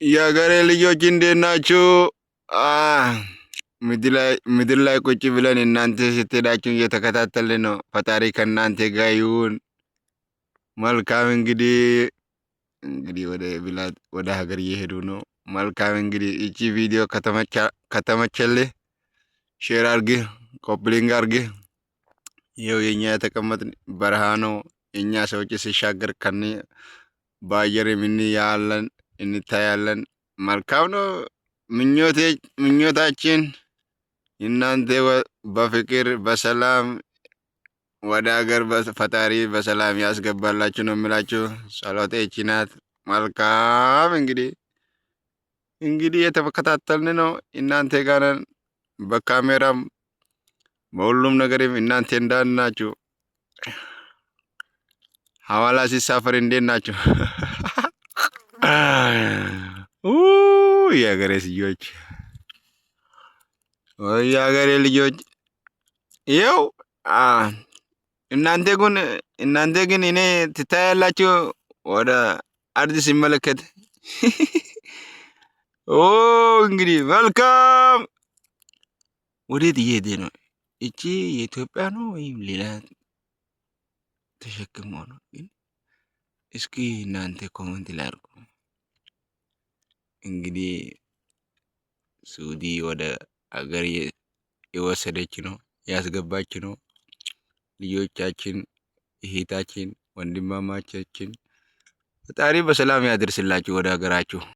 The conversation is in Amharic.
የሀገሬ ልጆች እንዴት ናችሁ? ምድር ላይ ቁጭ ብለን እናንተ ስትሄዳችሁ እየተከታተልን ነው። ፈጣሪ ከእናንተ ጋር ይሁን። መልካም እንግዲህ ወደ ሀገር እየሄዱ ነው። መልካም እንግዲህ እቺ ቪዲዮ ከተመቸልህ ሼር አርግህ፣ ኮፕሊንግ አርግህ። ይኸው የኛ የተቀመጥን በረሃ ነው። የኛ ሰዎች ሲሻገር በአየር ያለን እንታያለን። መልካም ነው። ምኞታችን እናንተ በፍቅር በሰላም ወደ ሀገር ፈጣሪ በሰላም ያስገባላችሁ ነው የሚላችሁ። ጸሎቴ ይህች ናት። መልካም እንግዲህ የተከታተልን ነው። እናንተ ጋር ነን። በካሜራም በሁሉም ነገርም እናንተ እንዳናችሁ። ሐዋላ ሲሳፈር እንዴት ናችሁ? የሀገሬ ልጆች የሀገሬ ልጆች ይኸው እናንተ ግን እኔ ትታያላችሁ ወደ አርድ ሲመለከት። እንግዲህ መልካም ወዴት እየሄደ ነው? እቺ የኢትዮጵያ ነው ወይም ሌላ ተሸክሞ ነው? ግን እስኪ እናንተ ኮመንት ላይ አድርጉ። እንግዲህ ሳውዲ ወደ አገር የወሰደች ነው ያስገባች ነው። ልጆቻችን፣ እህታችን፣ ወንድማማቻችን ፈጣሪ በሰላም ያድርስላችሁ ወደ ሀገራችሁ።